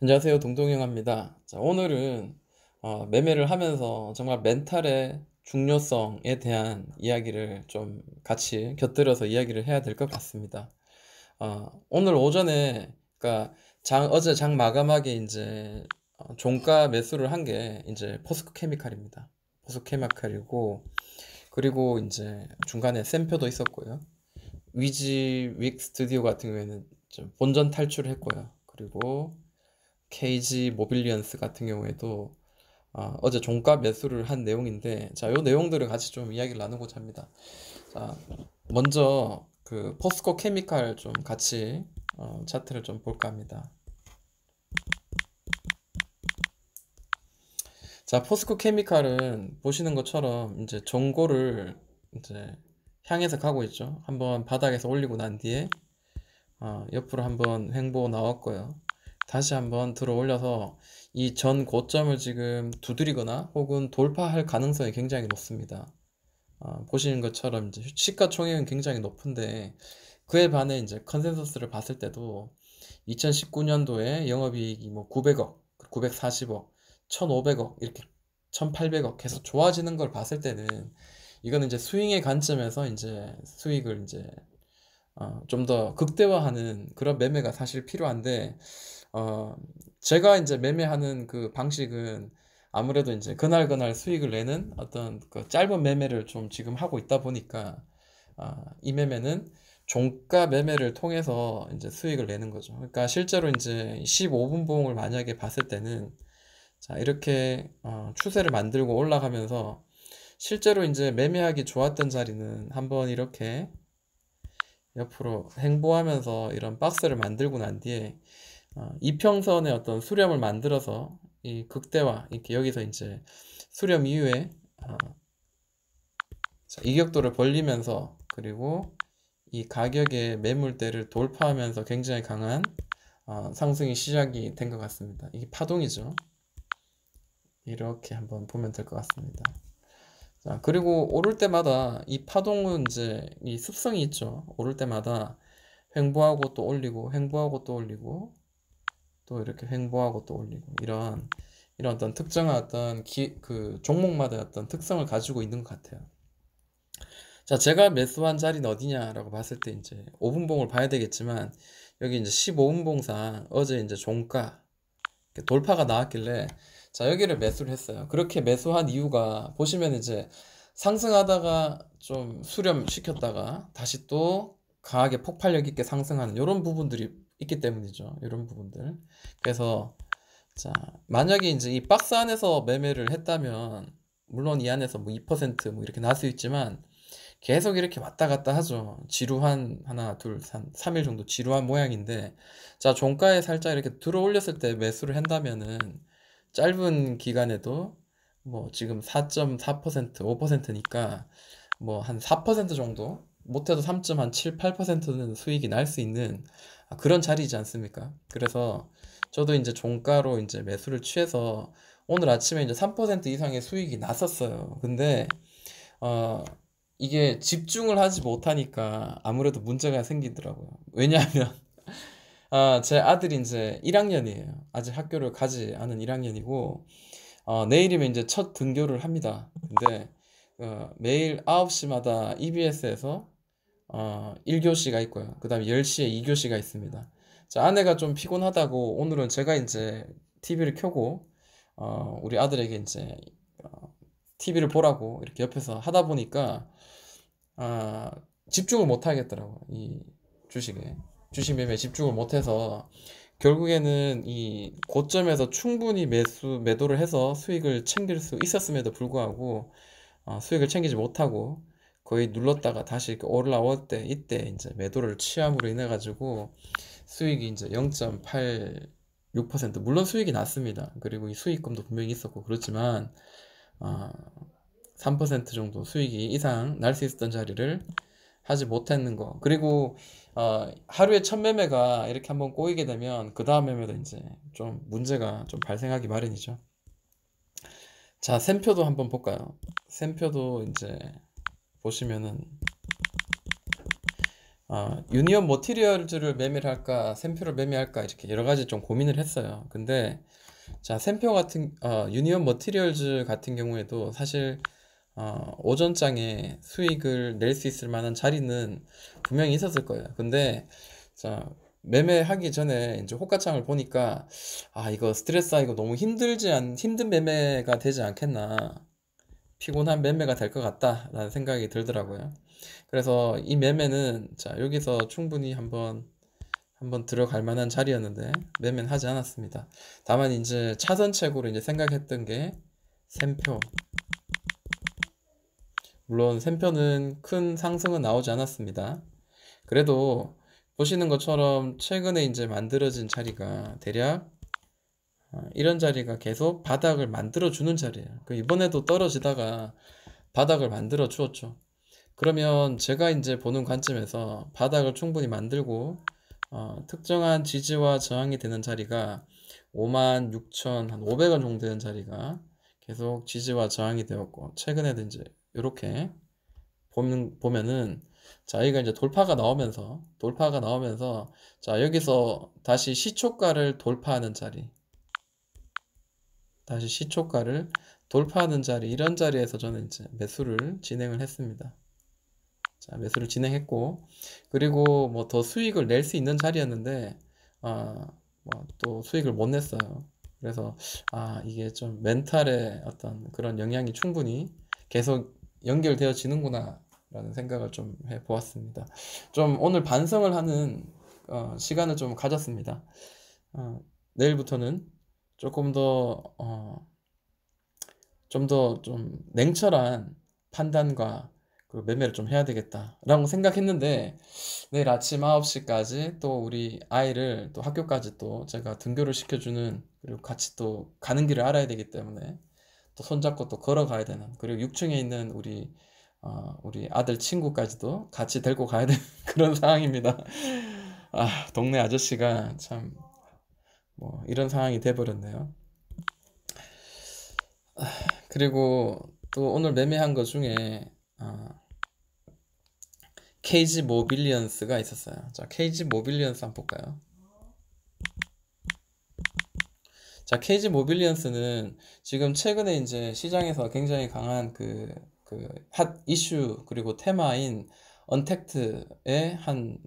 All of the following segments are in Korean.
안녕하세요. 동동영입니다. 자, 오늘은 매매를 하면서 정말 멘탈의 중요성에 대한 이야기를 좀 같이 곁들여서 이야기를 해야 될 것 같습니다. 오늘 오전에, 그러니까 어제 장 마감하게 이제 종가 매수를 한 게 이제 포스코 케미칼입니다. 포스코 케미칼이고, 그리고 이제 중간에 샘표도 있었고요. 위지 윅 스튜디오 같은 경우에는 좀 본전 탈출을 했고요. 그리고 KG 모빌리언스 같은 경우에도 어제 종가 매수를 한 내용인데, 자, 요 내용들을 같이 좀 이야기를 나누고자 합니다. 자, 먼저 그 포스코 케미칼 좀 같이 차트를 좀 볼까 합니다. 자, 포스코 케미칼은 보시는 것처럼 이제 전고를 이제 향해서 가고 있죠. 한번 바닥에서 올리고 난 뒤에 옆으로 한번 횡보 나왔고요. 다시 한번 들어 올려서 이 전 고점을 지금 두드리거나 혹은 돌파할 가능성이 굉장히 높습니다. 보시는 것처럼 이제 시가총액은 굉장히 높은데, 그에 반해 이제 컨센서스를 봤을 때도 2019년도에 영업이익이 뭐 900억, 940억, 1500억 이렇게 1800억 계속 좋아지는 걸 봤을 때는, 이거는 이제 스윙의 관점에서 이제 수익을 이제 좀 더 극대화하는 그런 매매가 사실 필요한데, 어, 제가 이제 매매하는 그 방식은 아무래도 이제 그날 수익을 내는 어떤 그 짧은 매매를 좀 지금 하고 있다 보니까, 이 매매는 종가 매매를 통해서 이제 수익을 내는 거죠. 그러니까 실제로 이제 15분 봉을 만약에 봤을 때는, 자, 이렇게 추세를 만들고 올라가면서 실제로 이제 매매하기 좋았던 자리는 한번 이렇게 옆으로 행보하면서 이런 박스를 만들고 난 뒤에 이평선의 어떤 수렴을 만들어서 이 극대화 이렇게 여기서 이제 수렴 이후에 자, 이격도를 벌리면서, 그리고 이 가격의 매물대를 돌파하면서 굉장히 강한 상승이 시작이 된 것 같습니다. 이게 파동이죠. 이렇게 한번 보면 될 것 같습니다. 자, 그리고 오를 때마다 이 파동은 이제 이 습성이 있죠. 오를 때마다 횡보하고 또 올리고, 횡보하고 또 올리고, 또 이렇게 횡보하고 또 올리고, 이런 어떤 특정한 어떤 그 종목마다 어떤 특성을 가지고 있는 것 같아요. 자, 제가 매수한 자리는 어디냐라고 봤을 때 이제 5분봉을 봐야 되겠지만, 여기 이제 15분봉상 어제 이제 종가 이렇게 돌파가 나왔길래, 자, 여기를 매수를 했어요. 그렇게 매수한 이유가 보시면 이제 상승하다가 좀 수렴시켰다가 다시 또 강하게 폭발력 있게 상승하는 이런 부분들이 있기 때문이죠. 이런 부분들. 그래서 자, 만약에 이제 이 박스 안에서 매매를 했다면, 물론 이 안에서 뭐 2%뭐 이렇게 나올 수 있지만, 계속 이렇게 왔다 갔다 하죠. 지루한 하나, 둘, 3일 정도 지루한 모양인데, 자, 종가에 살짝 이렇게 들어 올렸을 때 매수를 한다면은, 짧은 기간에도 뭐 지금 4.4%, 5%니까 뭐 한 4% 정도, 못해도 3.7, 8%는 수익이 날 수 있는 그런 자리이지 않습니까? 그래서 저도 이제 종가로 이제 매수를 취해서 오늘 아침에 이제 3% 이상의 수익이 났었어요. 근데 어 이게 집중을 하지 못하니까 아무래도 문제가 생기더라고요. 왜냐하면 제 아들이 이제 1학년이에요. 아직 학교를 가지 않은 1학년이고, 내일이면 이제 첫 등교를 합니다. 근데 매일 9시마다 EBS에서 1교시가 있고요. 그 다음에 10시에 2교시가 있습니다. 자, 아내가 좀 피곤하다고 오늘은 제가 이제 TV를 켜고 우리 아들에게 이제 TV를 보라고 이렇게 옆에서 하다 보니까 아, 집중을 못 하겠더라고요. 이 주식에. 주식 매매에 집중을 못해서 결국에는 이 고점에서 충분히 매도를 해서 수익을 챙길 수 있었음에도 불구하고 수익을 챙기지 못하고 거의 눌렀다가 다시 이렇게 올라올 때 이때 이제 매도를 취함으로 인해 가지고 수익이 이제 0.86%, 물론 수익이 났습니다. 그리고 이 수익금도 분명히 있었고 그렇지만 어, 3% 정도 수익이 이상 날 수 있었던 자리를 하지 못했는 거. 그리고 하루에 첫 매매가 이렇게 한번 꼬이게 되면 그 다음 매매도 이제 좀 문제가 좀 발생하기 마련이죠. 자, 샘표도 한번 볼까요? 샘표도 이제 보시면은 유니온 머티리얼즈를 매매를 할까, 샘표를 매매할까, 이렇게 여러 가지 좀 고민을 했어요. 근데, 자, 유니온 머티리얼즈 같은 경우에도 사실, 오전장에 수익을 낼 수 있을 만한 자리는 분명히 있었을 거예요. 근데, 자, 매매하기 전에 이제 호가창을 보니까, 이거 스트레스 쌓이고 너무 힘든 매매가 되지 않겠나. 피곤한 매매가 될 것 같다라는 생각이 들더라고요. 그래서 이 매매는 자 여기서 충분히 한번 들어갈 만한 자리였는데 매매는 하지 않았습니다. 다만 이제 차선책으로 이제 생각했던 게 샘표. 물론 샘표는 큰 상승은 나오지 않았습니다. 그래도 보시는 것처럼 최근에 이제 만들어진 자리가 대략 이런 자리가 계속 바닥을 만들어 주는 자리예요. 이번에도 떨어지다가 바닥을 만들어 주었죠. 그러면 제가 이제 보는 관점에서 바닥을 충분히 만들고 특정한 지지와 저항이 되는 자리가 56,500원 정도 되는 자리가 계속 지지와 저항이 되었고 최근에도 이제 이렇게 보면은 자 여기가 이제 돌파가 나오면서 자 여기서 다시 시초가를 돌파하는 자리 이런 자리에서 저는 이제 매수를 진행을 했습니다. 자, 매수를 진행했고, 그리고 뭐 더 수익을 낼 수 있는 자리였는데, 뭐 또 수익을 못 냈어요. 그래서, 이게 좀 멘탈의 어떤 그런 영향이 충분히 계속 연결되어지는구나, 라는 생각을 좀 해보았습니다. 좀 오늘 반성을 하는, 시간을 좀 가졌습니다. 내일부터는 조금 더, 좀 더 좀 냉철한 판단과 그 매매를 좀 해야 되겠다라고 생각했는데 내일 아침 9시까지 또 우리 아이를 또 학교까지 또 제가 등교를 시켜주는 그리고 같이 또 가는 길을 알아야 되기 때문에 또 손잡고 또 걸어가야 되는 그리고 6층에 있는 우리 아들 친구까지도 같이 데리고 가야 되는 그런 상황입니다. 동네 아저씨가 참 뭐 이런 상황이 돼버렸네요. 그리고 또 오늘 매매한 것 중에 KG 모빌리언스가 있었어요. 자, KG 모빌리언스 한번 볼까요? 자, KG 모빌리언스는 지금 최근에 이제 시장에서 굉장히 강한 핫 이슈 그리고 테마인 언택트의 한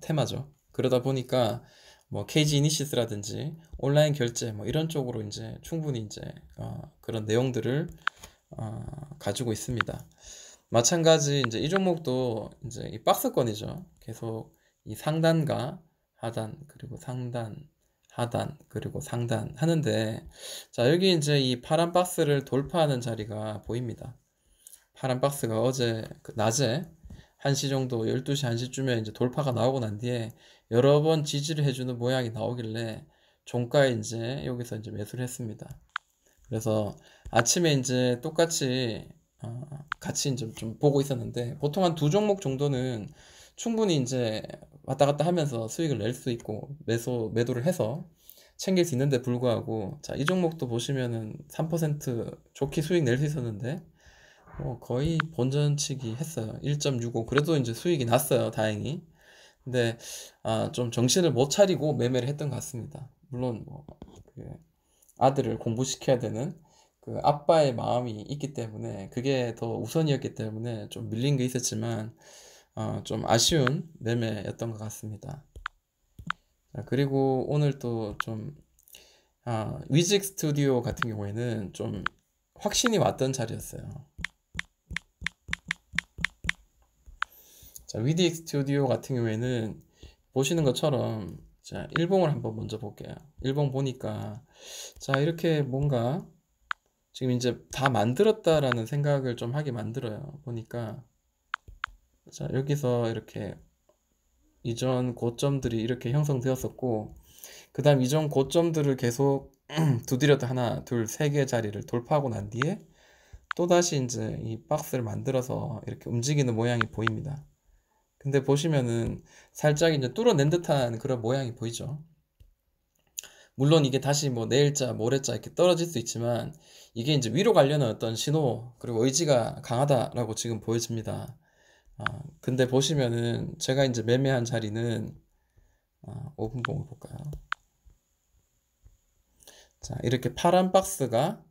테마죠. 그러다 보니까 뭐 KG 이니시스라든지 온라인 결제 뭐 이런 쪽으로 이제 충분히 이제 그런 내용들을 가지고 있습니다. 마찬가지 이제 이 종목도 이제 이 박스권이죠. 계속 이 상단과 하단 그리고 상단 하단 그리고 상단 하는데 자 여기 이제 이 파란 박스를 돌파하는 자리가 보입니다. 파란 박스가 어제 낮에 1시 정도 12시 1시쯤에 이제 돌파가 나오고 난 뒤에 여러 번 지지를 해주는 모양이 나오길래 종가에 이제 여기서 이제 매수를 했습니다. 그래서 아침에 이제 똑같이 같이 이제 좀 보고 있었는데 보통 한 두 종목 정도는 충분히 이제 왔다 갔다 하면서 수익을 낼 수 있고 매도를 해서 챙길 수 있는데 불구하고 자, 이 종목도 보시면은 3% 좋게 수익 낼 수 있었는데 거의 본전치기 했어요. 1.65 그래도 이제 수익이 났어요. 다행히. 근데 좀 정신을 못 차리고 매매를 했던 것 같습니다. 물론 그 아들을 공부시켜야 되는 그 아빠의 마음이 있기 때문에 그게 더 우선이었기 때문에 좀 밀린 게 있었지만 좀 아쉬운 매매였던 것 같습니다. 자, 그리고 오늘 또 좀 위직 스튜디오 같은 경우에는 좀 확신이 왔던 자리였어요. 자, 위직 스튜디오 같은 경우에는 보시는 것처럼 자, 일봉을 한번 먼저 볼게요. 일봉 보니까 자, 이렇게 뭔가 지금 이제 다 만들었다라는 생각을 좀 하게 만들어요. 보니까 자, 여기서 이렇게 이전 고점들이 이렇게 형성되었었고 그 다음 이전 고점들을 계속 두드렸다 하나 둘 세 개 자리를 돌파하고 난 뒤에 또다시 이제 이 박스를 만들어서 이렇게 움직이는 모양이 보입니다. 근데 보시면은 살짝 이제 뚫어낸 듯한 그런 모양이 보이죠. 물론 이게 다시 뭐 내일자 모레자 이렇게 떨어질 수 있지만 이게 이제 위로 가려는 어떤 신호 그리고 의지가 강하다라고 지금 보여집니다. 근데 보시면은 제가 이제 매매한 자리는 5분봉을 볼까요? 자, 이렇게 파란 박스가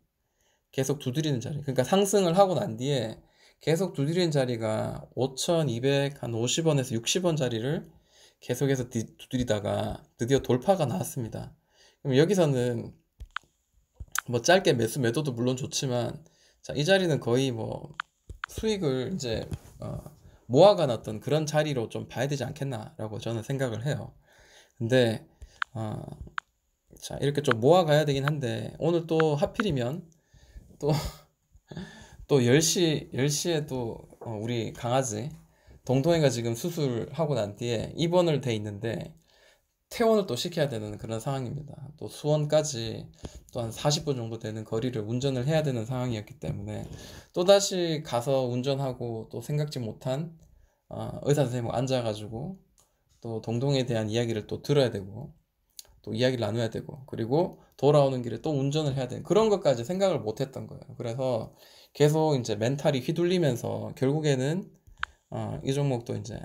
계속 두드리는 자리. 그러니까 상승을 하고 난 뒤에 계속 두드리는 자리가 5,200, 한 50원에서 60원 자리를 계속해서 두드리다가 드디어 돌파가 나왔습니다. 그럼 여기서는 뭐 짧게 매도도 물론 좋지만, 자, 이 자리는 거의 뭐 수익을 이제 모아간 어떤 그런 자리로 좀 봐야 되지 않겠나라고 저는 생각을 해요. 근데 어, 자, 이렇게 좀 모아가야 되긴 한데, 오늘 또 하필이면 또 또 10시에 또 우리 강아지 동동이가 지금 수술하고 난 뒤에 입원을 돼 있는데 퇴원을 또 시켜야 되는 그런 상황입니다. 또 수원까지 또 한 40분 정도 되는 거리를 운전을 해야 되는 상황이었기 때문에 또다시 가서 운전하고 또 생각지 못한 의사 선생님 앉아가지고 또 동동에 대한 이야기를 또 들어야 되고 또 이야기를 나눠야 되고 그리고 돌아오는 길에 또 운전을 해야 되는 그런 것까지 생각을 못 했던 거예요. 그래서 계속 이제 멘탈이 휘둘리면서 결국에는 이 종목도 이제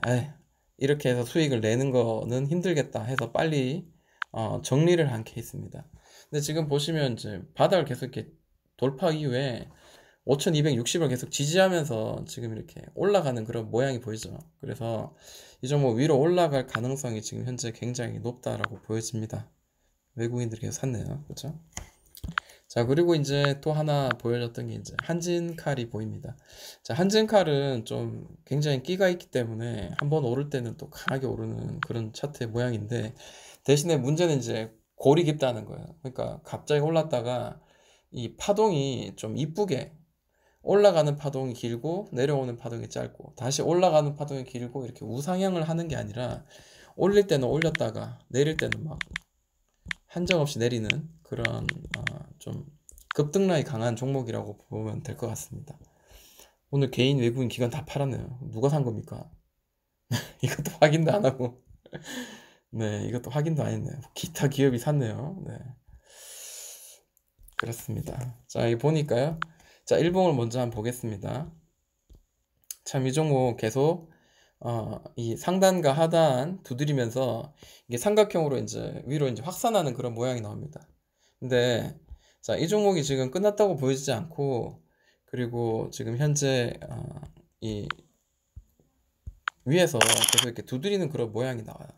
이렇게 해서 수익을 내는 거는 힘들겠다 해서 빨리 정리를 한 케이스입니다. 근데 지금 보시면 이제 바닥을 계속 이렇게 돌파 이후에 5,260을 계속 지지하면서 지금 이렇게 올라가는 그런 모양이 보이죠. 그래서 이 종목 위로 올라갈 가능성이 지금 현재 굉장히 높다라고 보여집니다. 외국인들이 계속 샀네요. 그렇죠? 자, 그리고 이제 또 하나 보여줬던 게 이제 한진칼이 보입니다. 자, 한진칼은 좀 굉장히 끼가 있기 때문에 한번 오를 때는 또 강하게 오르는 그런 차트의 모양인데 대신에 문제는 이제 골이 깊다는 거예요. 그러니까 갑자기 올랐다가 이 파동이 좀 이쁘게 올라가는 파동이 길고 내려오는 파동이 짧고 다시 올라가는 파동이 길고 이렇게 우상향을 하는 게 아니라 올릴 때는 올렸다가 내릴 때는 막 한정없이 내리는 그런 좀 급등락이 강한 종목이라고 보면 될 것 같습니다. 오늘 개인 외국인 기관 다 팔았네요. 누가 산 겁니까? 이것도 확인도 안 하고 네, 이것도 확인도 안 했네요. 기타 기업이 샀네요. 네, 그렇습니다. 자, 이 보니까요. 자, 일봉을 먼저 한번 보겠습니다. 참 이 종목 계속 이 상단과 하단 두드리면서 이게 삼각형으로 이제 위로 이제 확산하는 그런 모양이 나옵니다. 근데 자, 이 종목이 지금 끝났다고 보이지 않고 그리고 지금 현재 이 위에서 계속 이렇게 두드리는 그런 모양이 나와요.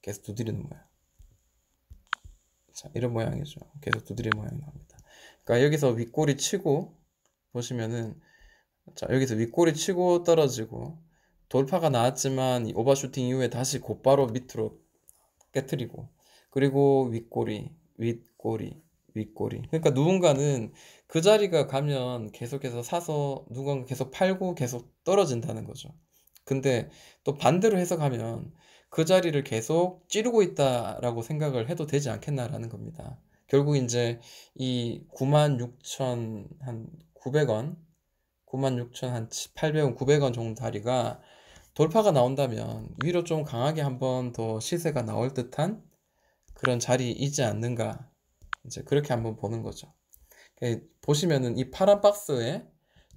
계속 두드리는 모양. 자, 이런 모양이죠. 계속 두드리는 모양이 나옵니다. 그러니까 여기서 윗꼬리 치고 보시면은 자, 여기서 윗꼬리 치고 떨어지고 돌파가 나왔지만 이 오버슈팅 이후에 다시 곧바로 밑으로 깨트리고 그리고 윗꼬리 윗꼬리 윗꼬리 그러니까 누군가는 그 자리가 가면 계속해서 사서 누군가 계속 팔고 계속 떨어진다는 거죠. 근데 또 반대로 해석하면 그 자리를 계속 찌르고 있다라고 생각을 해도 되지 않겠나라는 겁니다. 결국 이제 이 96,000 한 900원 96,000 한 800원 900원 정도 다리가 돌파가 나온다면 위로 좀 강하게 한번 더 시세가 나올 듯한 그런 자리이지 않는가 이제 그렇게 한번 보는 거죠. 보시면은 이 파란 박스에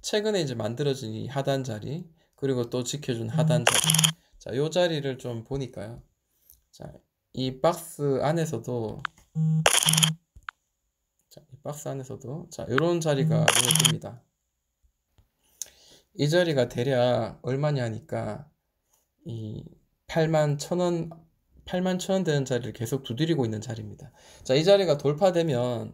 최근에 이제 만들어진 이 하단 자리 그리고 또 지켜준 하단 자리 자, 요 자리를 좀 보니까요. 자, 이 박스 안에서도 자, 이 박스 안에서도 자, 요런 자리가 눈에 띕니다. 이 자리가 대략 얼마냐 하니까 이 81,000원 81,000원 되는 자리를 계속 두드리고 있는 자리입니다. 자, 이 자리가 돌파되면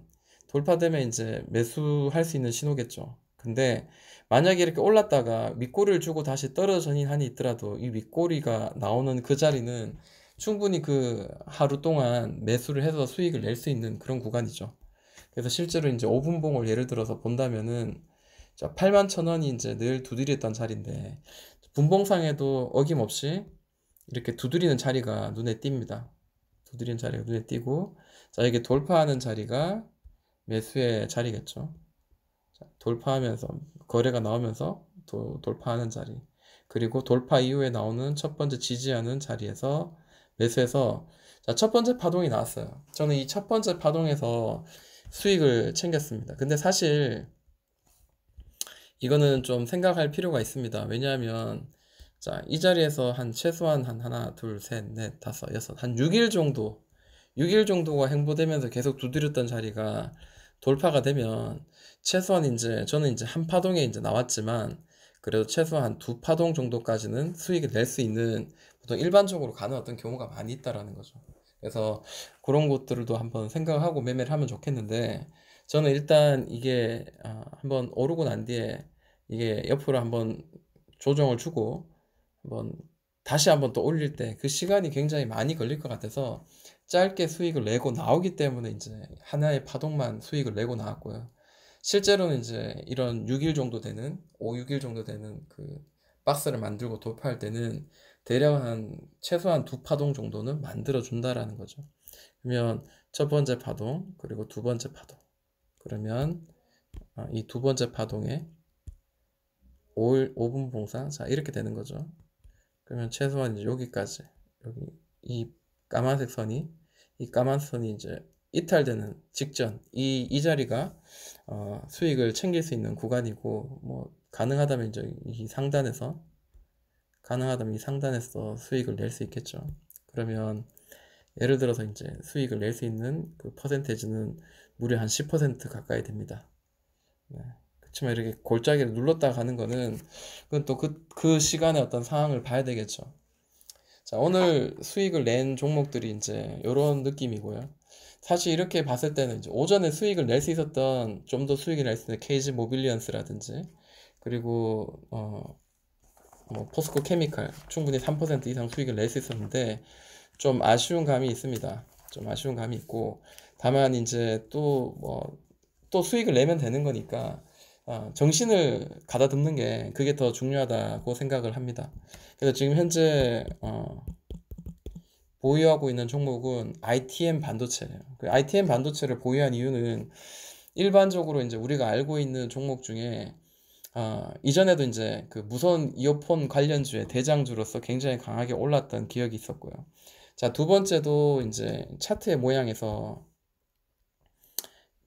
이제 매수할 수 있는 신호겠죠. 근데 만약에 이렇게 올랐다가 윗꼬리를 주고 다시 떨어지는 한이 있더라도 이 윗꼬리가 나오는 그 자리는 충분히 그 하루 동안 매수를 해서 수익을 낼 수 있는 그런 구간이죠. 그래서 실제로 이제 5분봉을 예를 들어서 본다면은 자, 81,000원이 이제 늘 두드렸던 자리인데 분봉상에도 어김없이 이렇게 두드리는 자리가 눈에 띕니다. 두드리는 자리가 눈에 띄고 자, 이게 돌파하는 자리가 매수의 자리겠죠. 자, 돌파하면서 거래가 나오면서 돌파하는 자리 그리고 돌파 이후에 나오는 첫 번째 지지하는 자리에서 매수해서 자, 첫 번째 파동이 나왔어요. 저는 이 첫 번째 파동에서 수익을 챙겼습니다. 근데 사실 이거는 좀 생각할 필요가 있습니다. 왜냐하면 자, 이 자리에서 한 최소한 한 하나, 둘, 셋, 넷, 다섯, 여섯, 한 6일 정도, 6일 정도가 행보되면서 계속 두드렸던 자리가 돌파가 되면 최소한 이제 저는 이제 한 파동에 이제 나왔지만 그래도 최소한 두 파동 정도까지는 수익을 낼 수 있는 보통 일반적으로 가는 어떤 경우가 많이 있다라는 거죠. 그래서 그런 것들도 한번 생각하고 매매를 하면 좋겠는데 저는 일단 이게 한번 오르고 난 뒤에 이게 옆으로 한번 조정을 주고 한번 다시 한번 또 올릴 때 그 시간이 굉장히 많이 걸릴 것 같아서 짧게 수익을 내고 나오기 때문에 이제 하나의 파동만 수익을 내고 나왔고요. 실제로는 이제 이런 6일 정도 되는 5, 6일 정도 되는 그 박스를 만들고 돌파할 때는 대략 한 최소한 두 파동 정도는 만들어 준다라는 거죠. 그러면 첫 번째 파동 그리고 두 번째 파동 그러면 이 두 번째 파동에 5분 봉상 자 이렇게 되는 거죠. 그러면 최소한 이제 여기까지 여기 이 까만색 선이 이 까만 선이 이제 이탈되는 직전 이 자리가 수익을 챙길 수 있는 구간이고 뭐 가능하다면 이제 이 상단에서 수익을 낼 수 있겠죠. 그러면 예를 들어서 이제 수익을 낼 수 있는 그 퍼센테이지는 무려 한 10% 가까이 됩니다. 네. 그렇지만 이렇게 골짜기를 눌렀다 가는 거는 그건 또 그 시간의 어떤 상황을 봐야 되겠죠. 자, 오늘 수익을 낸 종목들이 이제 이런 느낌이고요. 사실 이렇게 봤을 때는 이제 오전에 수익을 낼 수 있었던 좀 더 수익을 낼 수 있는 KG 모빌리언스라든지 그리고 뭐 포스코 케미칼 충분히 3% 이상 수익을 낼 수 있었는데 좀 아쉬운 감이 있습니다. 좀 아쉬운 감이 있고 다만 이제 또 수익을 내면 되는 거니까 정신을 가다듬는 게 그게 더 중요하다고 생각을 합니다. 그래서 지금 현재 보유하고 있는 종목은 ITM 반도체예요. 그 ITM 반도체를 보유한 이유는 일반적으로 이제 우리가 알고 있는 종목 중에 이전에도 이제 그 무선 이어폰 관련주의 대장주로서 굉장히 강하게 올랐던 기억이 있었고요. 자, 두 번째도 이제 차트의 모양에서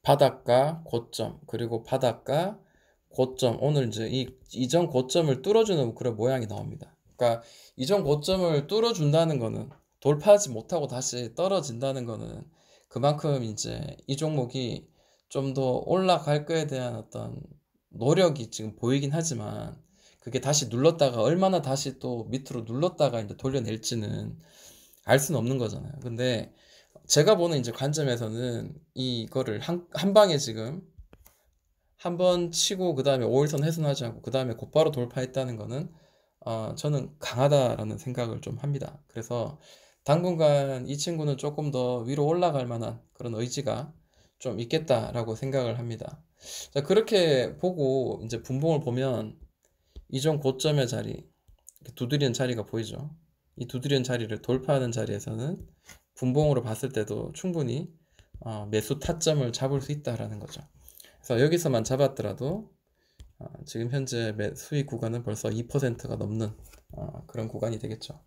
바닥과 고점, 그리고 바닥과 고점, 오늘 이제 이전 고점을 뚫어주는 그런 모양이 나옵니다. 그러니까 이전 고점을 뚫어준다는 거는 돌파하지 못하고 다시 떨어진다는 거는 그만큼 이제 이 종목이 좀 더 올라갈 거에 대한 어떤 노력이 지금 보이긴 하지만 그게 다시 눌렀다가 얼마나 다시 또 밑으로 눌렀다가 이제 돌려낼지는 알 수는 없는 거잖아요. 근데 제가 보는 이제 관점에서는 이거를 한 방에 지금 한 번 치고 그 다음에 5일선 훼손하지 않고 그 다음에 곧바로 돌파했다는 거는 저는 강하다라는 생각을 좀 합니다. 그래서 당분간 이 친구는 조금 더 위로 올라갈 만한 그런 의지가 좀 있겠다라고 생각을 합니다. 자, 그렇게 보고 이제 분봉을 보면 이전 고점의 자리, 두드리는 자리가 보이죠. 이 두드리는 자리를 돌파하는 자리에서는 분봉으로 봤을 때도 충분히 매수 타점을 잡을 수 있다라는 거죠. 그래서 여기서만 잡았더라도 지금 현재 수익 구간은 벌써 2%가 넘는 그런 구간이 되겠죠.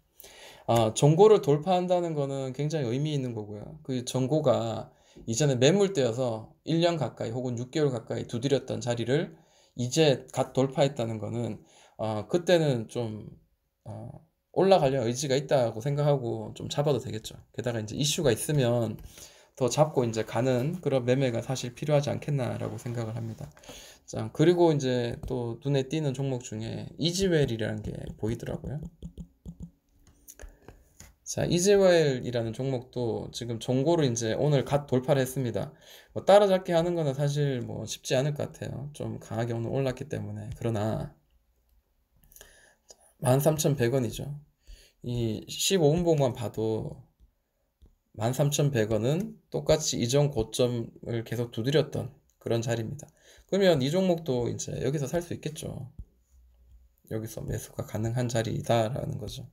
전고를 돌파한다는 거는 굉장히 의미 있는 거고요. 그 전고가 이전에 매물대여서 1년 가까이 혹은 6개월 가까이 두드렸던 자리를 이제 갓 돌파했다는 거는 그때는 좀 올라가려는 의지가 있다고 생각하고 좀 잡아도 되겠죠. 게다가 이제 이슈가 있으면 더 잡고 이제 가는 그런 매매가 사실 필요하지 않겠나라고 생각을 합니다. 자, 그리고 이제 또 눈에 띄는 종목 중에 이지웰이라는 게 보이더라고요. 자, 이지웰이라는 종목도 지금 종고를 이제 오늘 갓 돌파를 했습니다. 뭐 따라잡기 하는 거는 사실 뭐 쉽지 않을 것 같아요. 좀 강하게 오늘 올랐기 때문에. 그러나 13,100원이죠. 이 15분 봉만 봐도 13,100원은 똑같이 이전 고점을 계속 두드렸던 그런 자리입니다. 그러면 이 종목도 이제 여기서 살 수 있겠죠. 여기서 매수가 가능한 자리다라는 거죠.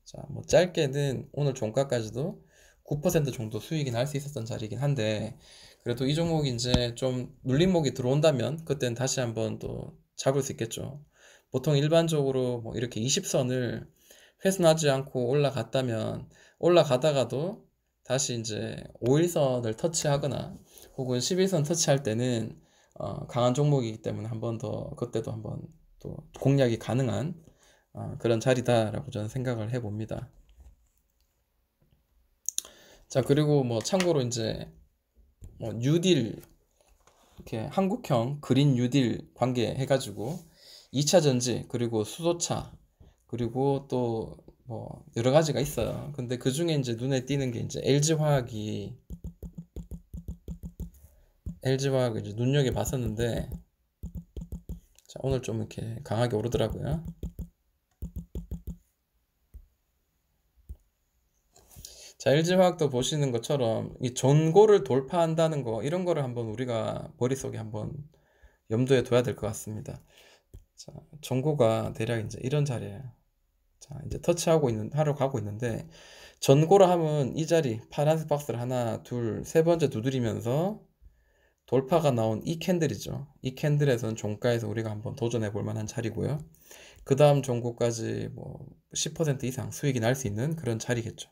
자, 뭐 짧게는 오늘 종가까지도 9% 정도 수익이 날 수 있었던 자리이긴 한데 그래도 이 종목이 이제 좀 눌림목이 들어온다면 그때는 다시 한번 또 잡을 수 있겠죠. 보통 일반적으로 뭐 이렇게 20선을 훼손하지 않고 올라갔다면 올라가다가도 다시 이제 5일선을 터치하거나 혹은 11선 터치할 때는 강한 종목이기 때문에 한 번 더 그때도 한번 또 공략이 가능한 그런 자리다라고 저는 생각을 해봅니다. 자, 그리고 뭐 참고로 이제 뭐 뉴딜 이렇게 한국형 그린 뉴딜 관계 해가지고 2차 전지 그리고 수소차 그리고 또 뭐 여러 가지가 있어요. 근데 그 중에 이제 눈에 띄는 게 이제 LG화학을 이제 눈여겨 봤었는데, 자, 오늘 좀 이렇게 강하게 오르더라고요. 자, LG화학도 보시는 것처럼 이 전고를 돌파한다는 거, 이런 거를 한번 우리가 머릿속에 한번 염두에 둬야 될 것 같습니다. 자, 전고가 대략 이제 이런 자리예요. 자, 이제 하러 가고 있는데, 전고라 하면 이 자리, 파란색 박스를 하나, 둘, 세 번째 두드리면서 돌파가 나온 이 캔들이죠. 이 캔들에서는 종가에서 우리가 한번 도전해 볼 만한 자리고요. 그 다음 종고까지 뭐 10% 이상 수익이 날 수 있는 그런 자리겠죠.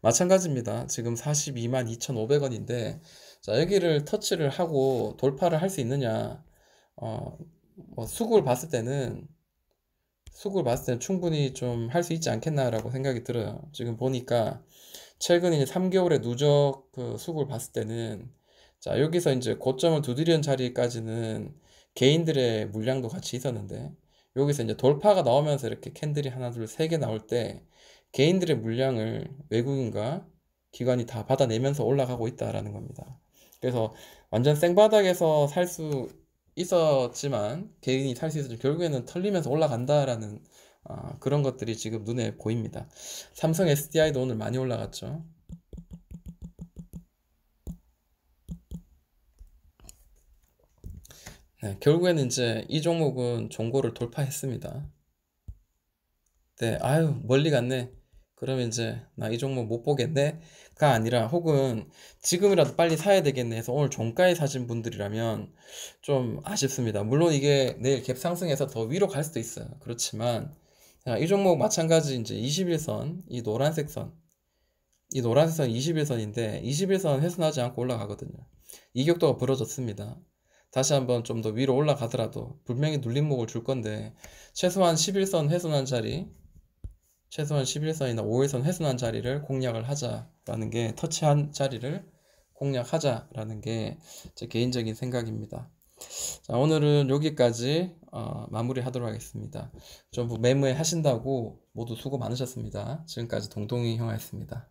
마찬가지입니다. 지금 42만 2,500원인데, 자, 여기를 터치를 하고 돌파를 할 수 있느냐, 뭐 수급을 봤을 때는 충분히 좀 할 수 있지 않겠나라고 생각이 들어요. 지금 보니까 최근 이제 3개월의 누적 그 수급을 봤을 때는, 자, 여기서 이제 고점을 두드리는 자리까지는 개인들의 물량도 같이 있었는데, 여기서 이제 돌파가 나오면서 이렇게 캔들이 하나, 둘, 세 개 나올 때, 개인들의 물량을 외국인과 기관이 다 받아내면서 올라가고 있다라는 겁니다. 그래서 완전 생바닥에서 살 수 있었지만, 개인이 살 수 있었지만, 결국에는 털리면서 올라간다라는 그런 것들이 지금 눈에 보입니다. 삼성 SDI도 오늘 많이 올라갔죠. 네, 결국에는 이제 이 종목은 종고를 돌파했습니다. 네, 아유, 멀리 갔네. 그러면 이제 나 이 종목 못 보겠네가 아니라, 혹은 지금이라도 빨리 사야 되겠네 해서 오늘 종가에 사신 분들이라면 좀 아쉽습니다. 물론 이게 내일 갭 상승해서 더 위로 갈 수도 있어요. 그렇지만 자, 이 종목 마찬가지 이제 21선, 이 노란색 선 21선인데 21선 훼손하지 않고 올라가거든요. 이격도가 부러졌습니다. 다시 한번 좀 더 위로 올라가더라도 분명히 눌림목을 줄 건데, 최소한 11선 훼손한 자리, 최소한 11선이나 5일선 훼손한 자리를 공략을 하자라는 게, 터치한 자리를 공략하자라는 게 제 개인적인 생각입니다. 자, 오늘은 여기까지 마무리하도록 하겠습니다. 전부 매매 하신다고 모두 수고 많으셨습니다. 지금까지 동동이 형아였습니다.